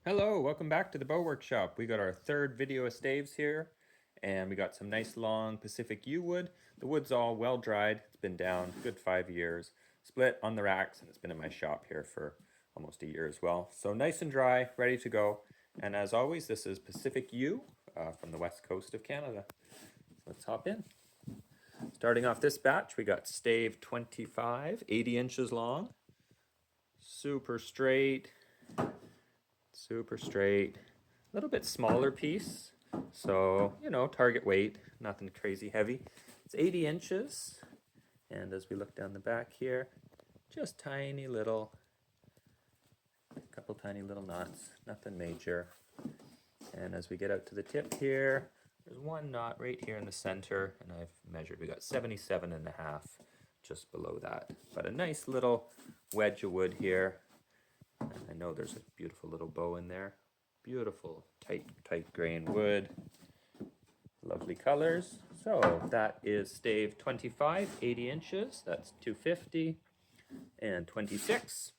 Hello, welcome back to the Bow Workshop. We got our third video of staves here, and we got some nice long Pacific yew wood. The wood's all well dried. It's been down a good 5 years, split on the racks, and it's been in my shop here for almost a year as well. So nice and dry, ready to go. And as always, this is Pacific yew from the west coast of Canada. So let's hop in. Starting off this batch, we got stave 25, 80 inches long, super straight, a little bit smaller piece, so target weight, nothing crazy heavy. It's 80 inches, and as we look down the back here, just couple tiny little knots, nothing major. And as we get out to the tip here, there's one knot right here in the center, and I've measured, we got 77.5 just below that, but a nice little wedge of wood here. And I know there's a beautiful little bow in there. Beautiful, tight grain wood. Lovely colors. So that is stave 25, 80 inches. That's 250. And 26.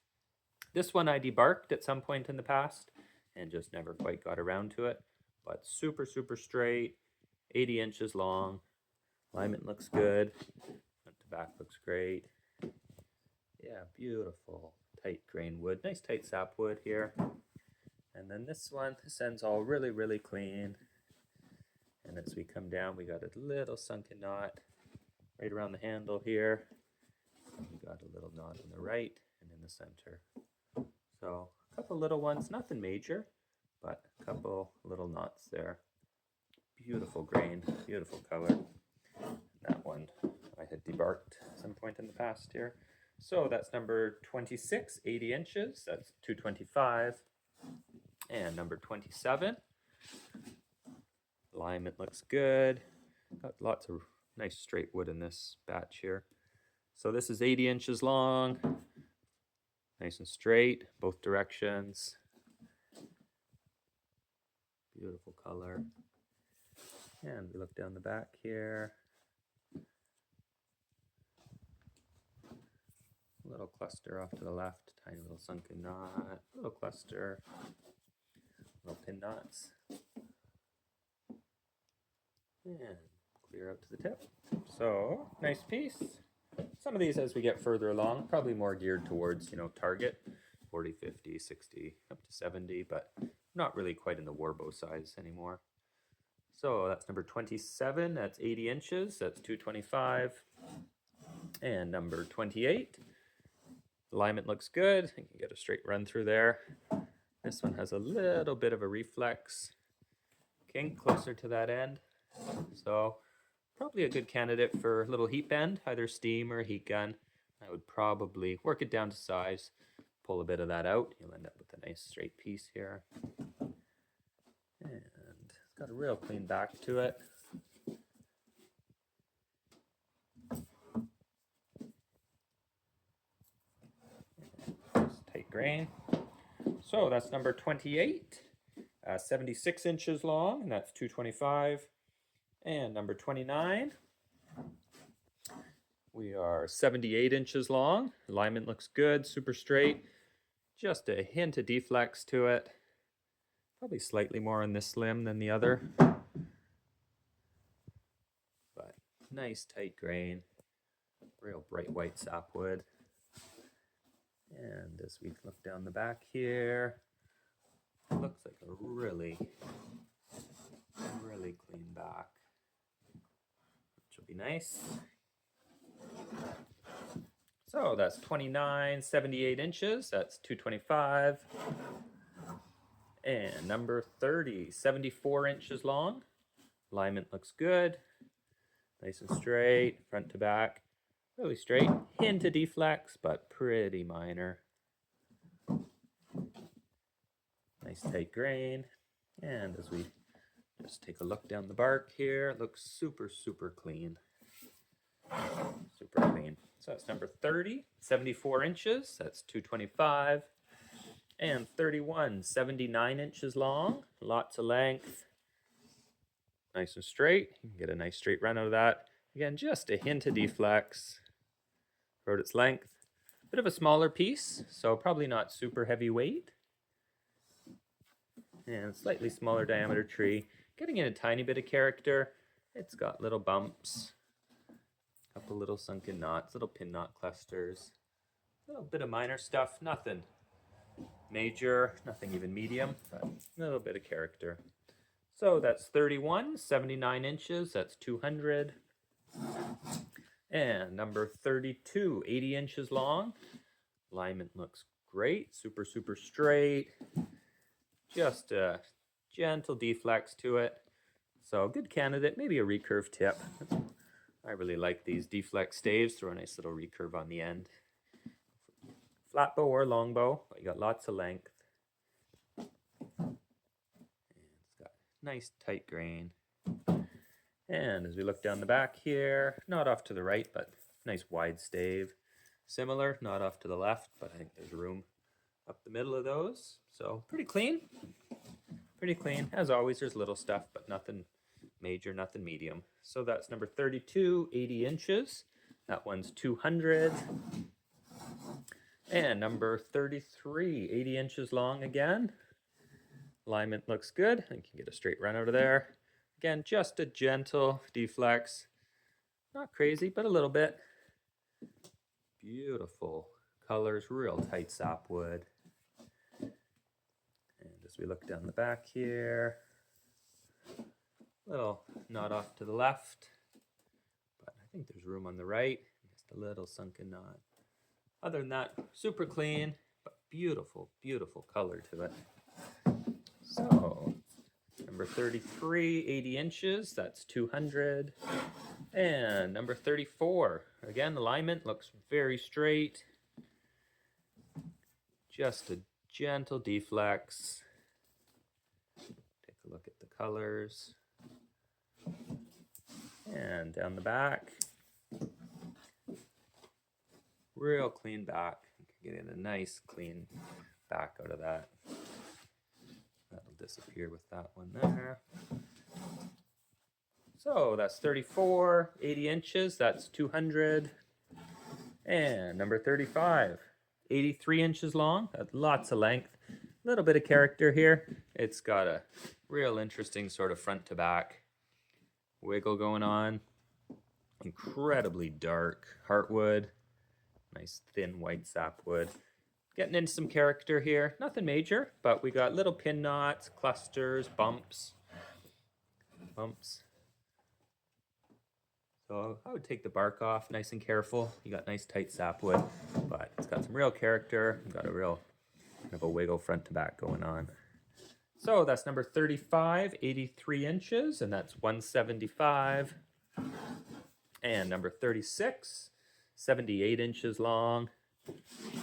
This one I debarked at some point in the past and just never quite got around to it. But super straight, 80 inches long. Alignment looks good. Front to back looks great. Yeah, beautiful. Tight grain wood, nice tight sapwood here. And then this end's all really clean. And as we come down, we got a little sunken knot right around the handle here. And we got a little knot on the right and in the center. So a couple little ones, nothing major, but a couple little knots there. Beautiful grain, beautiful color. That one I had debarked at some point in the past here. So that's number 26, 80 inches, that's 225. And number 27, alignment looks good. Got lots of nice straight wood in this batch here. So this is 80 inches long, nice and straight, both directions. Beautiful color. And we look down the back here. Little cluster off to the left, tiny little sunken knot, little cluster, little pin knots, and clear out to the tip. So, nice piece. Some of these as we get further along, probably more geared towards, target, 40, 50, 60, up to 70, but not really quite in the warbow size anymore. So that's number 27, that's 80 inches, that's 225. And number 28. Alignment looks good. You can get a straight run through there. This one has a little bit of a reflex kink closer to that end. So probably a good candidate for a little heat bend, either steam or a heat gun. I would probably work it down to size, pull a bit of that out. You'll end up with a nice straight piece here. And it's got a real clean back to it. Tight grain. So that's number 28, 76 inches long, and that's 225. And number 29, we are 78 inches long. Alignment looks good, super straight. Just a hint of deflex to it. Probably slightly more on this limb than the other. But nice tight grain, real bright white sapwood. And as we look down the back here, it looks like a really clean back, which will be nice. So that's 29, 78 inches, that's 225. And number 30, 74 inches long. Alignment looks good, nice and straight, front to back. Really straight, hint of deflex, but pretty minor. Nice tight grain. And as we just take a look down the bark here, it looks super clean. Super clean. So that's number 30, 74 inches, that's 225. And 31, 79 inches long, lots of length. Nice and straight, you can get a nice straight run out of that. Again, just a hint of deflex. Wrote its length. Bit of a smaller piece, so probably not super heavy weight. and slightly smaller diameter tree. Getting in a tiny bit of character. It's got little bumps, a couple little sunken knots, little pin knot clusters, a little bit of minor stuff, nothing major, nothing even medium, but a little bit of character. So that's 31, 79 inches, that's 200. And number 32, 80 inches long. Alignment looks great, super, super straight. Just a gentle deflex to it. So good candidate, maybe a recurve tip. I really like these deflex staves, throw a nice little recurve on the end. Flat bow or long bow, but you got lots of length. And it's got nice tight grain. And as we look down the back here, not off to the right, but nice wide stave. Similar, not off to the left, but I think there's room up the middle of those. So pretty clean. Pretty clean. As always, there's little stuff, but nothing major, nothing medium. So that's number 32, 80 inches. That one's 200. And number 33, 80 inches long again. Alignment looks good. I can get a straight run out of there. Again, just a gentle deflex. Not crazy, but a little bit. Beautiful colors, real tight sapwood. And as we look down the back here, little knot off to the left, but I think there's room on the right. Just a little sunken knot. Other than that, super clean, but beautiful, beautiful color to it. So, number 33, 80 inches, that's 200. And number 34, again, alignment looks very straight. Just a gentle deflex. Take a look at the colors. And down the back. Real clean back. You can get in a nice clean back out of that. That'll disappear with that one there. So that's 34, 80 inches, that's 200. And number 35, 83 inches long, lots of length. A little bit of character here. It's got a real interesting sort of front to back wiggle going on. Incredibly dark heartwood. Nice thin white sapwood. Getting into some character here. Nothing major, but we got little pin knots, clusters, bumps. So I would take the bark off nice and careful. You got nice tight sapwood, but it's got some real character. Got a real kind of a wiggle front to back going on. So that's number 35, 83 inches, and that's 175. And number 36, 78 inches long.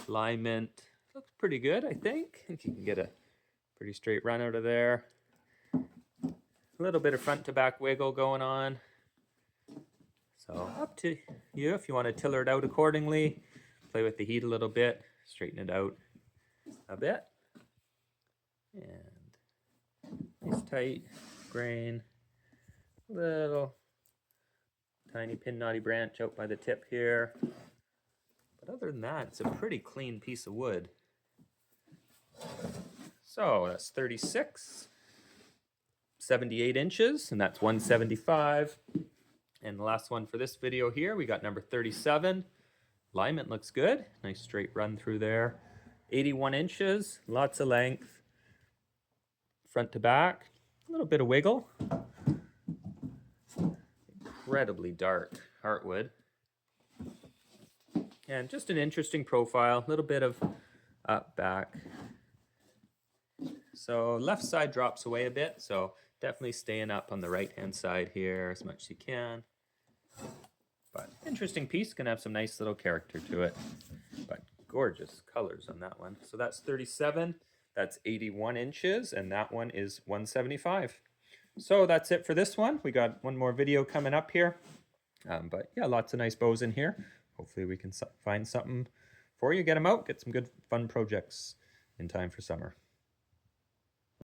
Alignment looks pretty good, I think. I think you can get a pretty straight run out of there. A little bit of front to back wiggle going on. So up to you if you want to tiller it out accordingly. Play with the heat a little bit, straighten it out a bit. And nice tight grain. Little tiny pin knotty branch out by the tip here. But other than that, it's a pretty clean piece of wood. So that's 36, 78 inches, and that's 175. And the last one for this video here, we got number 37. Alignment looks good. Nice straight run through there. 81 inches, lots of length. Front to back, a little bit of wiggle. Incredibly dark heartwood. And just an interesting profile, a little bit of up, back. So left side drops away a bit, so definitely staying up on the right-hand side here as much as you can. But interesting piece, gonna have some nice little character to it. But gorgeous colors on that one. So that's 37, that's 81 inches, and that one is 175. So that's it for this one. We got one more video coming up here. But yeah, lots of nice bows in here. Hopefully we can find something for you, get them out, get some good fun projects in time for summer.